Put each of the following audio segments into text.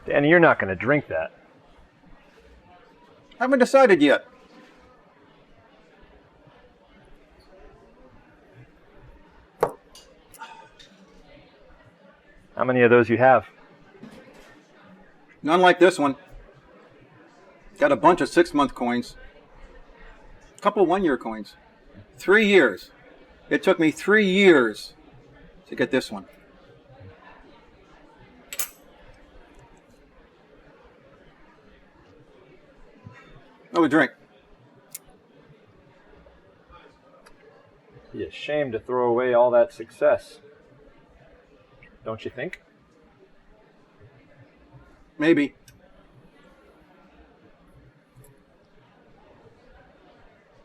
Danny, you're not going to drink that. Haven't decided yet. How many of those you have? None like this one. Got a bunch of 6-month coins. A couple 1-year coins. 3 years. It took me 3 years to get this one. Another drink. Be ashamed to throw away all that success. Don't you think? Maybe.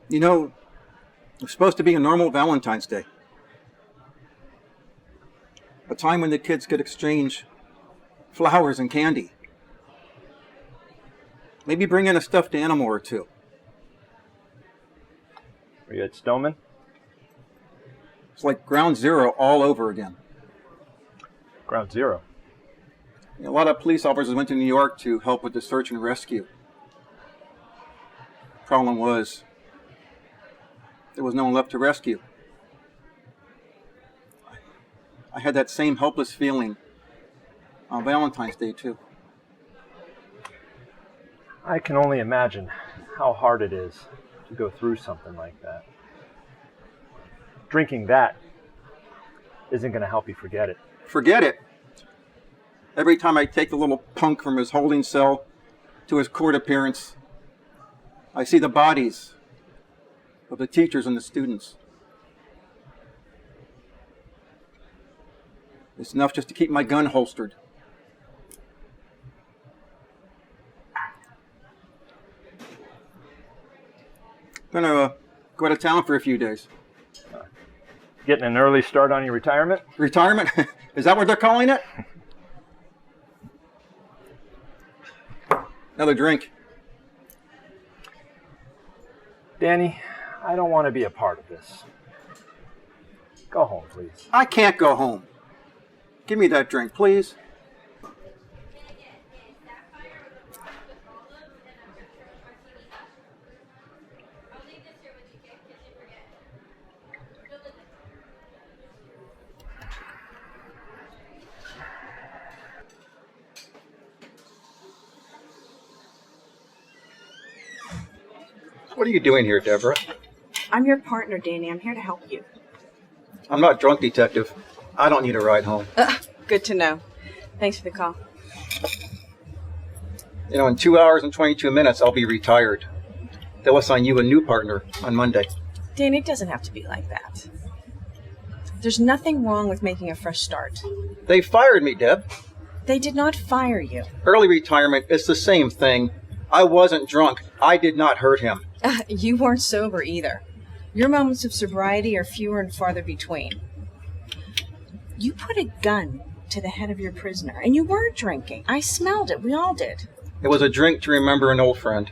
You know, it was supposed to be a normal Valentine's Day. A time when the kids could exchange flowers and candy. Maybe bring in a stuffed animal or two. Were you at Stoneman? It's like ground zero all over again. Ground zero. A lot of police officers went to New York to help with the search and rescue. Problem was, there was no one left to rescue. I had that same helpless feeling on Valentine's Day too. I can only imagine how hard it is to go through something like that. Drinking that isn't going to help you forget it. Forget it. Every time I take the little punk from his holding cell to his court appearance, I see the bodies of the teachers and the students. It's enough just to keep my gun holstered. I'm gonna go out of town for a few days. Getting an early start on your retirement? Retirement? Is that what they're calling it? Another drink. Danny, I don't want to be a part of this. Go home, please. I can't go home. Give me that drink, please. What are you doing here, Deborah? I'm your partner, Danny. I'm here to help you. I'm not drunk, detective. I don't need a ride home. Good to know. Thanks for the call. You know, in 2 hours and 22 minutes, I'll be retired. They'll assign you a new partner on Monday. Danny, it doesn't have to be like that. There's nothing wrong with making a fresh start. They fired me, Deb. They did not fire you. Early retirement, it's the same thing. I wasn't drunk. I did not hurt him. You weren't sober either. Your moments of sobriety are fewer and farther between. You put a gun to the head of your prisoner, and you weren't drinking. I smelled it. We all did. It was a drink to remember an old friend.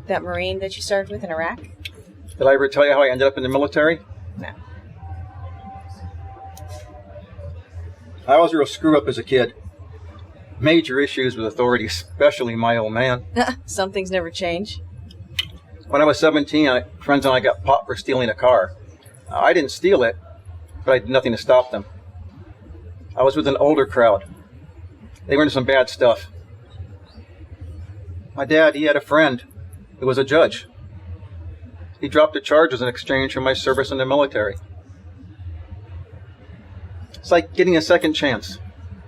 That Marine that you served with in Iraq? Did I ever tell you how I ended up in the military? No. I was a real screw-up as a kid. Major issues with authority, especially my old man. Some things never change. When I was 17, friends and I got popped for stealing a car. I didn't steal it, but I did nothing to stop them. I was with an older crowd. They were into some bad stuff. My dad, he had a friend who was a judge. He dropped the charges in exchange for my service in the military. It's like getting a second chance.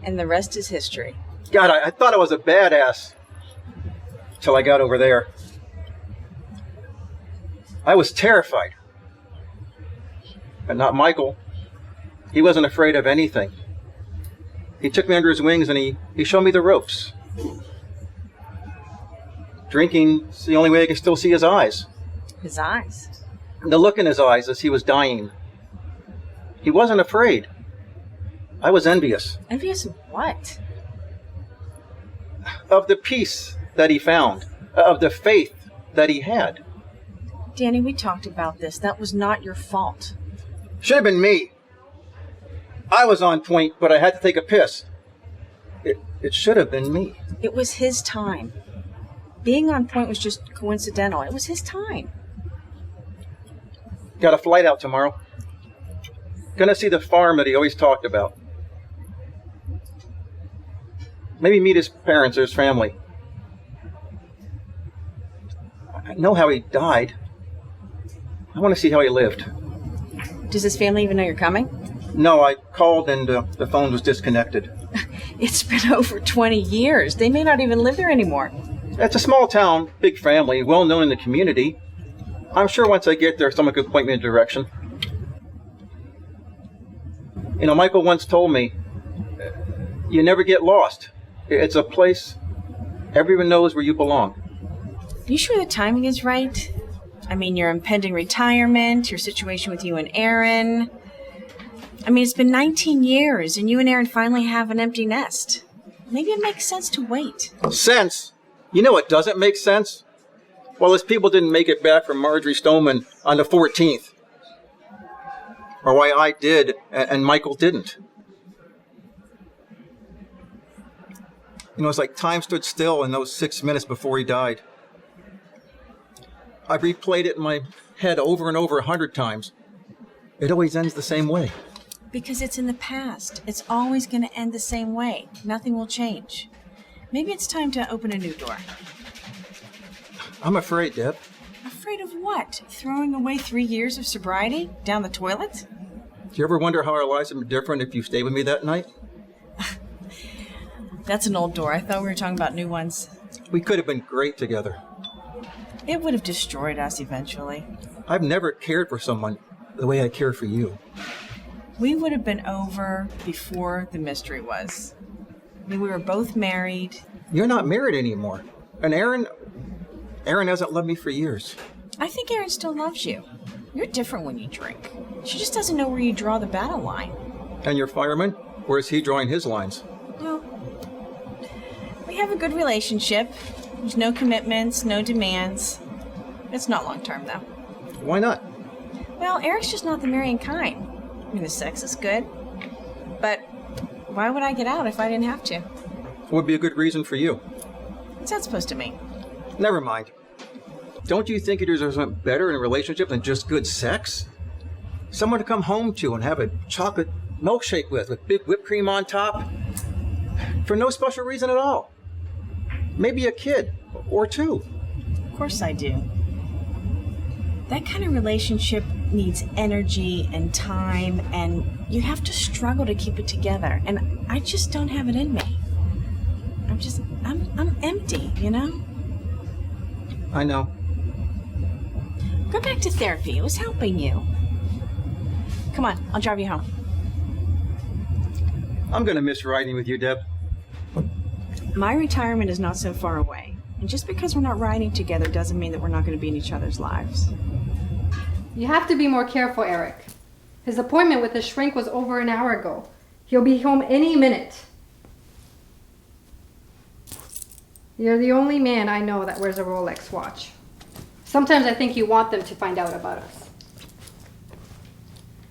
And the rest is history. God, I thought I was a badass till I got over there. I was terrified. But not Michael. He wasn't afraid of anything. He took me under his wings and he showed me the ropes. Drinking's the only way I can still see his eyes. His eyes? The look in his eyes as he was dying. He wasn't afraid. I was envious. Envious of what? Of the peace that he found. Of the faith that he had. Danny, we talked about this. That was not your fault. Should have been me. I was on point, but I had to take a piss. It should have been me. It was his time. Being on point was just coincidental. It was his time. Got a flight out tomorrow. Gonna see the farm that he always talked about. Maybe meet his parents or his family. I know how he died. I want to see how he lived. Does his family even know you're coming? No, I called and the phone was disconnected. It's been over 20 years. They may not even live there anymore. It's a small town, big family, well known in the community. I'm sure once I get there, someone could point me in a direction. You know, Michael once told me, you never get lost. It's a place everyone knows where you belong. You sure the timing is right? I mean, your impending retirement, your situation with you and Aaron. I mean, it's been 19 years, and you and Aaron finally have an empty nest. Maybe it makes sense to wait. Sense? You know what doesn't make sense? Well, his people didn't make it back from Marjorie Stoneman on the 14th. Or why I did and Michael didn't. You know, it's like time stood still in those 6 minutes before he died. I've replayed it in my head over and over 100 times. It always ends the same way. Because it's in the past. It's always going to end the same way. Nothing will change. Maybe it's time to open a new door. I'm afraid, Deb. Afraid of what? Throwing away 3 years of sobriety down the toilet? Do you ever wonder how our lives would be different if you stayed with me that night? That's an old door. I thought we were talking about new ones. We could have been great together. It would have destroyed us eventually. I've never cared for someone the way I care for you. We would have been over before the mystery was. I mean, we were both married. You're not married anymore. And Aaron hasn't loved me for years. I think Aaron still loves you. You're different when you drink. She just doesn't know where you draw the battle line. And your fireman? Where's he drawing his lines? Well, we have a good relationship. There's no commitments, no demands. It's not long term, though. Why not? Well, Eric's just not the marrying kind. I mean, the sex is good. But why would I get out if I didn't have to? It would be a good reason for you. What's that supposed to mean? Never mind. Don't you think you deserve something better in a relationship than just good sex? Someone to come home to and have a chocolate milkshake with big whipped cream on top. For no special reason at all. Maybe a kid or two. Of course I do. That kind of relationship needs energy and time, and you have to struggle to keep it together. And I just don't have it in me. I'm empty, you know? I know. Go back to therapy. It was helping you. Come on, I'll drive you home. I'm going to miss riding with you, Deb. My retirement is not so far away. And just because we're not riding together doesn't mean that we're not going to be in each other's lives. You have to be more careful, Eric. His appointment with the shrink was over an hour ago. He'll be home any minute. You're the only man I know that wears a Rolex watch. Sometimes I think you want them to find out about us.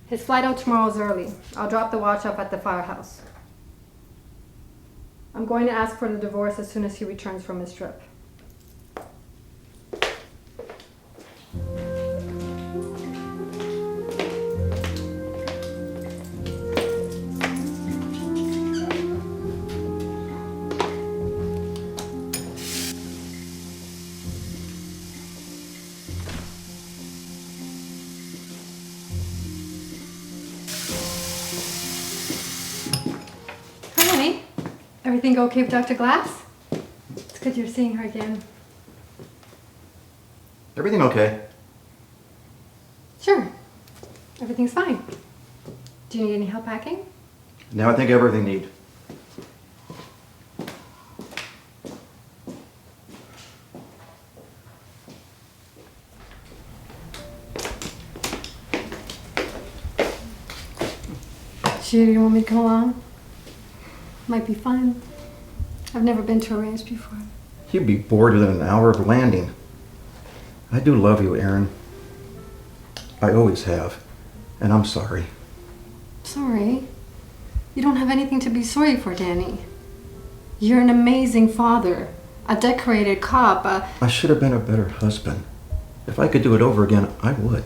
His flight out tomorrow is early. I'll drop the watch off at the firehouse. I'm going to ask for the divorce as soon as he returns from his trip. Everything go okay with Dr. Glass? It's good you're seeing her again. Everything okay? Sure. Everything's fine. Do you need any help packing? Now I think everything need. Sure, you want me to come along? Might be fun. I've never been to a ranch before. You'd be bored within an hour of landing. I do love you, Aaron. I always have. And I'm sorry. Sorry? You don't have anything to be sorry for, Danny. You're an amazing father, a decorated cop, I should have been a better husband. If I could do it over again, I would.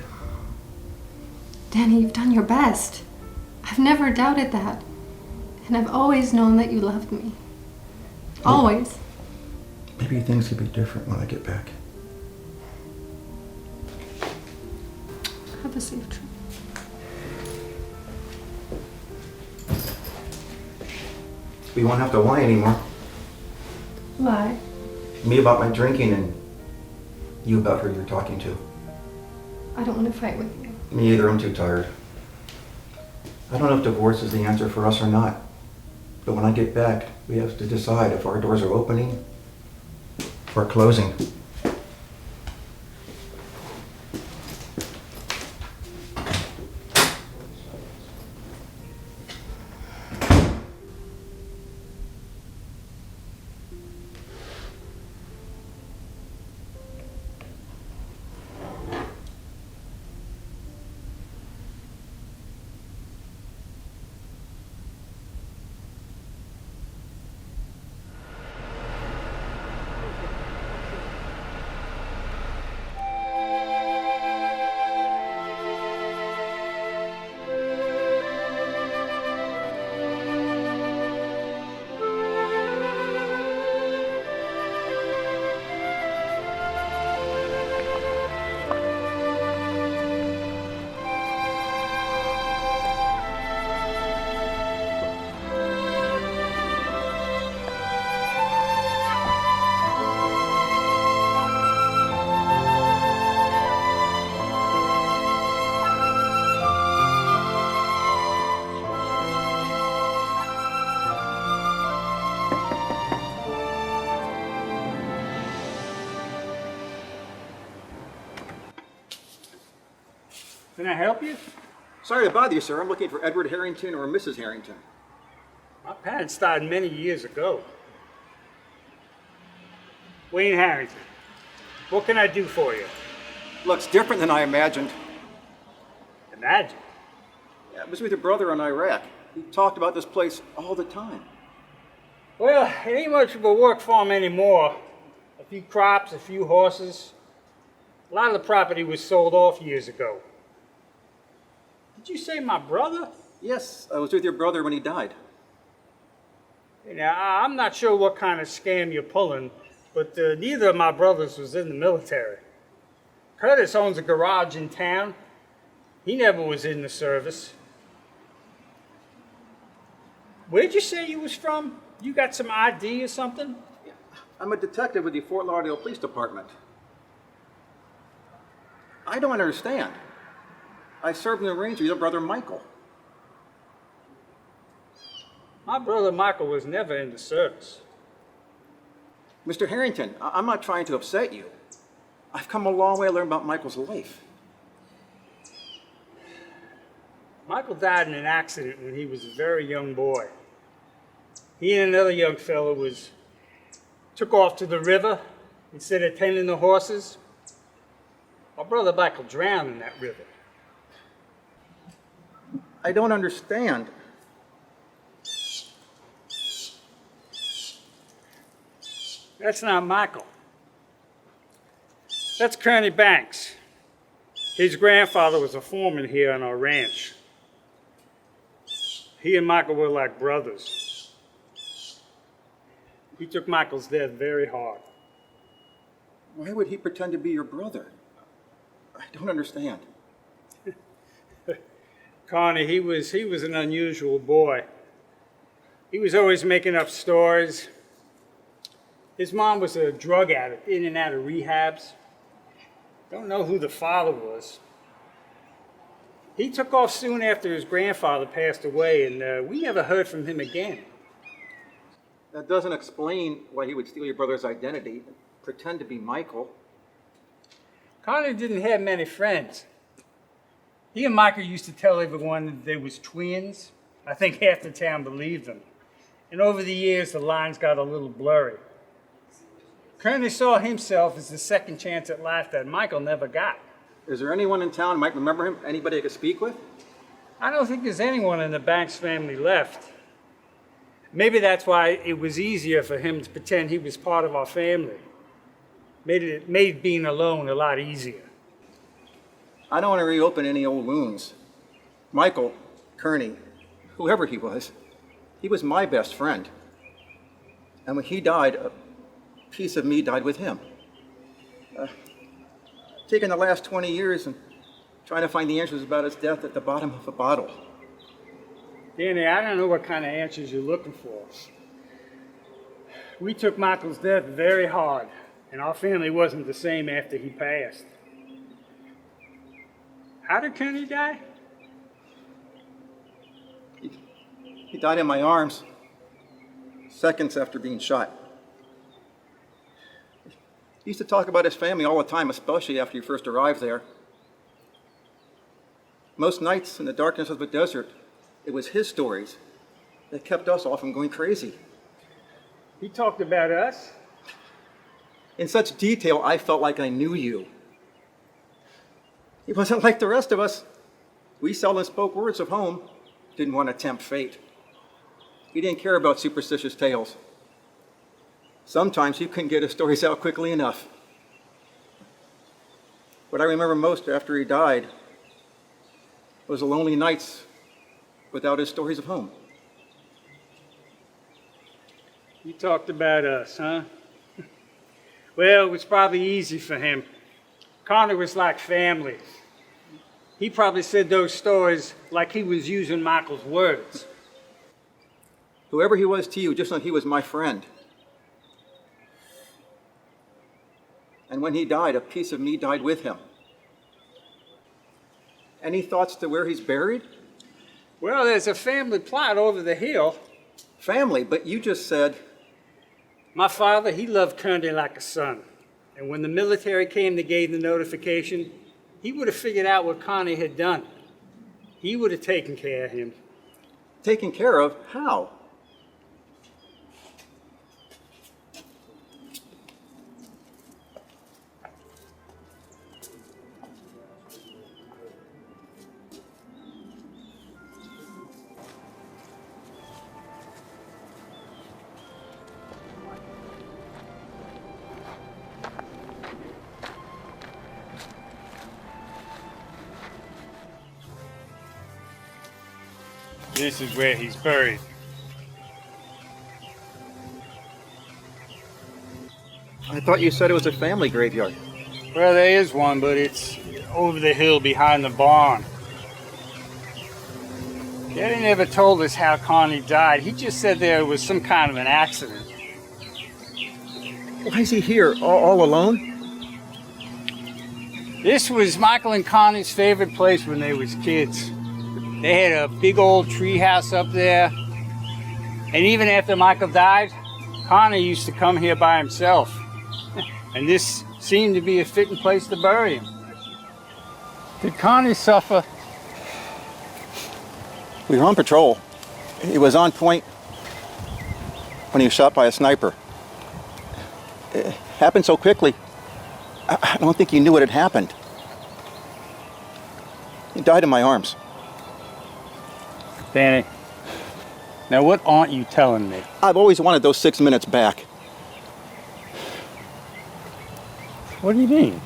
Danny, you've done your best. I've never doubted that. And I've always known that you loved me. Always. Maybe things could be different when I get back. Have a safe trip. We won't have to lie anymore. Lie. Me about my drinking and you about who you're talking to. I don't want to fight with you. Me either, I'm too tired. I don't know if divorce is the answer for us or not. But when I get back, we have to decide if our doors are opening or closing. Can I help you? Sorry to bother you, sir. I'm looking for Edward Harrington or Mrs. Harrington. My parents died many years ago. Wayne Harrington. What can I do for you? Looks different than I imagined. Imagine. Yeah, I was with your brother in Iraq. He talked about this place all the time. Well, it ain't much of a work farm anymore. A few crops, a few horses. A lot of the property was sold off years ago. Did you say my brother? Yes, I was with your brother when he died. Now, I'm not sure what kind of scam you're pulling, but neither of my brothers was in the military. Curtis owns a garage in town. He never was in the service. Where'd you say you was from? You got some ID or something? I'm a detective with the Fort Lauderdale Police Department. I don't understand. I served in the Ranger with your brother Michael. My brother Michael was never in the service. Mr. Harrington, I'm not trying to upset you. I've come a long way to learn about Michael's life. Michael died in an accident when he was a very young boy. He and another young fellow took off to the river instead of tending the horses. My brother Michael drowned in that river. I don't understand. That's not Michael. That's Kearney Banks. His grandfather was a foreman here on our ranch. He and Michael were like brothers. He took Michael's death very hard. Why would he pretend to be your brother? I don't understand. Connie, he was an unusual boy. He was always making up stories. His mom was a drug addict, in and out of rehabs. Don't know who the father was. He took off soon after his grandfather passed away, and we never heard from him again. That doesn't explain why he would steal your brother's identity and pretend to be Michael. Connie didn't have many friends. He and Michael used to tell everyone that they was twins. I think half the town believed them. And over the years, the lines got a little blurry. Kearney saw himself as the second chance at life that Michael never got. Is there anyone in town who might remember him? Anybody I could speak with? I don't think there's anyone in the Banks family left. Maybe that's why it was easier for him to pretend he was part of our family. Made being alone a lot easier. I don't want to reopen any old wounds. Michael, Kearney, whoever he was my best friend. And when he died, a piece of me died with him. Taking the last 20 years and trying to find the answers about his death at the bottom of a bottle. Danny, I don't know what kind of answers you're looking for. We took Michael's death very hard, and our family wasn't the same after he passed. How did Kenny die? He died in my arms, seconds after being shot. He used to talk about his family all the time, especially after he first arrived there. Most nights in the darkness of the desert, it was his stories that kept us all from going crazy. He talked about us? In such detail, I felt like I knew you. He wasn't like the rest of us. We seldom spoke words of home, didn't want to tempt fate. He didn't care about superstitious tales. Sometimes he couldn't get his stories out quickly enough. What I remember most after he died was the lonely nights without his stories of home. You talked about us, huh? Well, it was probably easy for him. Connor was like family. He probably said those stories like he was using Michael's words. Whoever he was to you, just know he was my friend. And when he died, a piece of me died with him. Any thoughts to where he's buried? Well, there's a family plot over the hill. Family, but you just said... My father, he loved Kearney like a son. And when the military came to give the notification, he would have figured out what Connie had done. He would have taken care of him. Taken care of? How? This is where he's buried. I thought you said it was a family graveyard. Well, there is one, but it's over the hill behind the barn. Daddy never told us how Connie died. He just said there was some kind of an accident. Why is he here, all alone? This was Michael and Connie's favorite place when they was kids. They had a big old tree house up there. And even after Michael died, Connie used to come here by himself. And this seemed to be a fitting place to bury him. Did Connie suffer? We were on patrol. He was on point when he was shot by a sniper. It happened so quickly, I don't think he knew what had happened. He died in my arms. Danny, now what aren't you telling me? I've always wanted those 6 minutes back. What do you mean?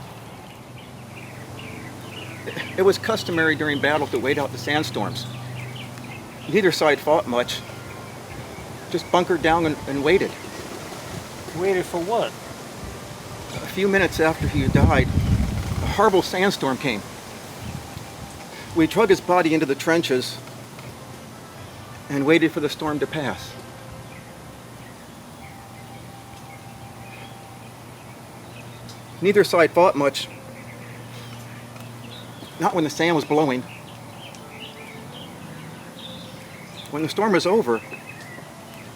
It was customary during battle to wait out the sandstorms. Neither side fought much. Just bunkered down and waited. Waited for what? A few minutes after he had died, a horrible sandstorm came. We drug his body into the trenches and waited for the storm to pass. Neither side fought much. Not when the sand was blowing. When the storm was over,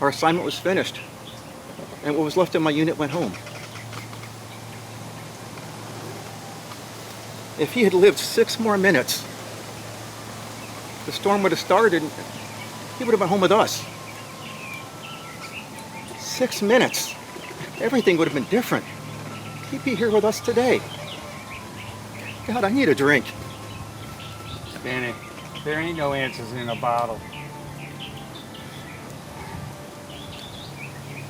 our assignment was finished, and what was left of my unit went home. If he had lived 6 more minutes, the storm would have started and he would have been home with us. 6 minutes. Everything would have been different. He'd be here with us today. God, I need a drink. Danny, there ain't no answers in a bottle.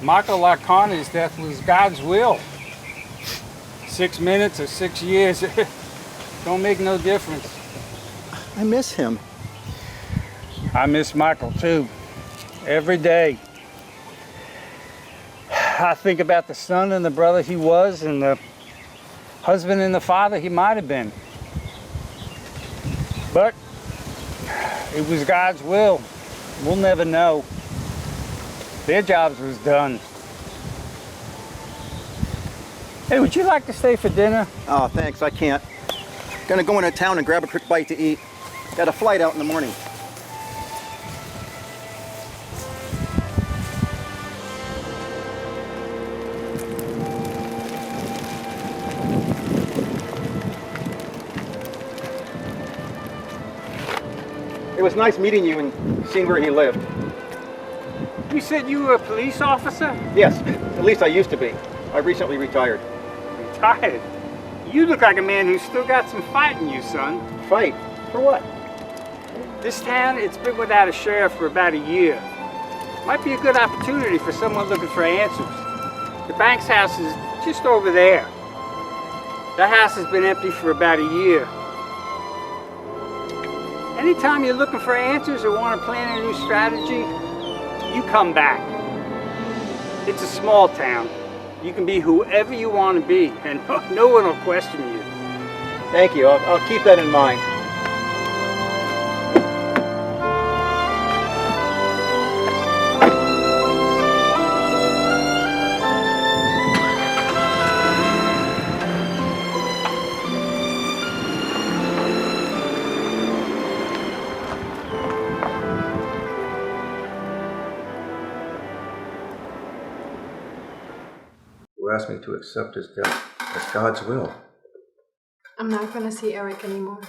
Michael Laconna's death was God's will. 6 minutes or 6 years, don't make no difference. I miss him. I miss Michael too, every day. I think about the son and the brother he was and the husband and the father he might have been. But it was God's will. We'll never know. Their jobs was done. Hey, would you like to stay for dinner? Oh, thanks, I can't. Gonna go into town and grab a quick bite to eat. Got a flight out in the morning. It was nice meeting you and seeing where he lived. You said you were a police officer? Yes, at least I used to be. I recently retired. Retired? You look like a man who's still got some fight in you, son. Fight? For what? This town, it's been without a sheriff for about a year. Might be a good opportunity for someone looking for answers. The bank's house is just over there. That house has been empty for about a year. Anytime you're looking for answers or want to plan a new strategy, you come back. It's a small town. You can be whoever you want to be, and no one will question you. Thank you. I'll keep that in mind. Who asked me to accept his death as God's will? I'm not going to see Eric anymore.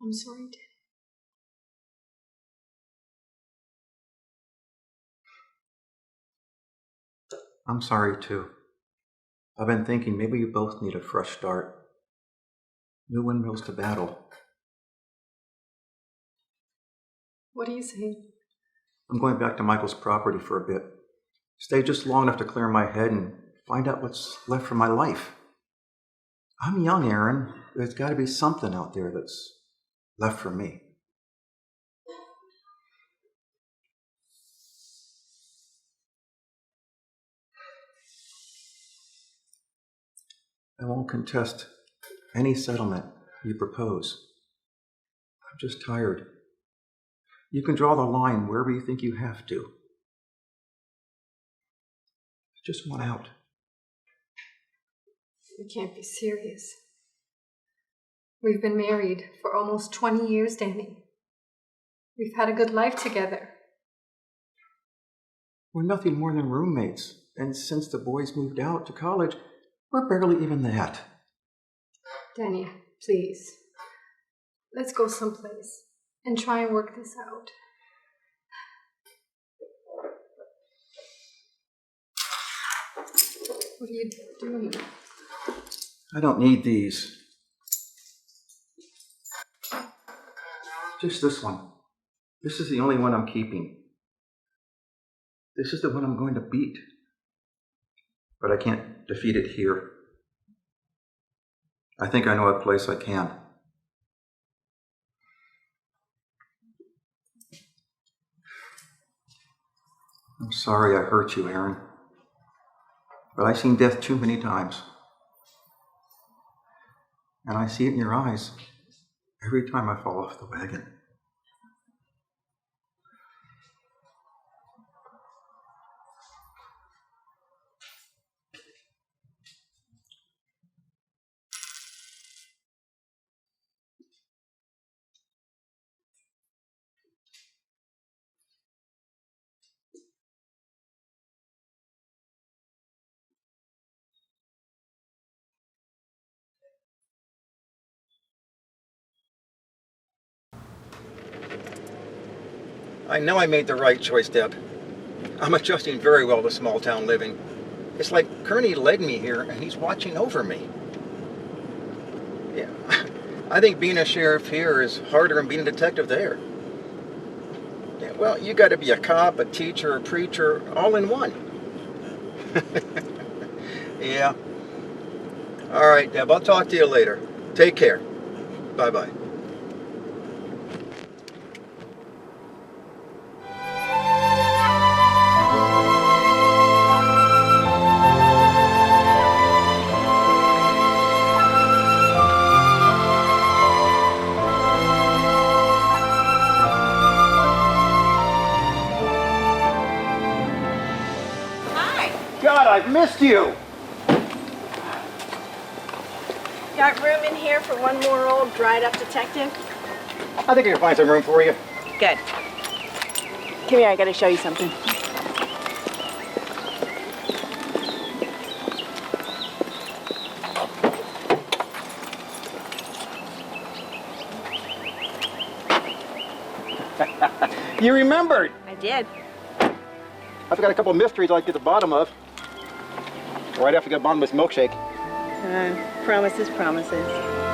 I'm sorry, Dad. I'm sorry too. I've been thinking maybe you both need a fresh start. New windmills to battle. What are you saying? I'm going back to Michael's property for a bit. Stay just long enough to clear my head and find out what's left for my life. I'm young, Aaron. There's got to be something out there that's left for me. I won't contest any settlement you propose. I'm just tired. You can draw the line wherever you think you have to. I just want out. You can't be serious. We've been married for almost 20 years, Danny. We've had a good life together. We're nothing more than roommates, and since the boys moved out to college, we're barely even that. Danny, please. Let's go someplace and try and work this out. What are you doing? I don't need these. Just this one. This is the only one I'm keeping. This is the one I'm going to beat. But I can't defeat it here. I think I know a place I can. I'm sorry I hurt you, Aaron. But I've seen death too many times. And I see it in your eyes every time I fall off the wagon. I know I made the right choice, Deb. I'm adjusting very well to small town living. It's like Kearney led me here and he's watching over me. Yeah, I think being a sheriff here is harder than being a detective there. Yeah, Well, you got to be a cop, a teacher, a preacher, all in one. Yeah. All right, Deb, I'll talk to you later. Take care. Bye-bye. Hi. God, I've missed you. Got room in here for one more old dried up detective? I think I can find some room for you. Good. Come here, I gotta show you something. You remembered. I did. I've got a couple of mysteries I'd like to get the bottom of. Right after I get bottomless milkshake. Promises, promises.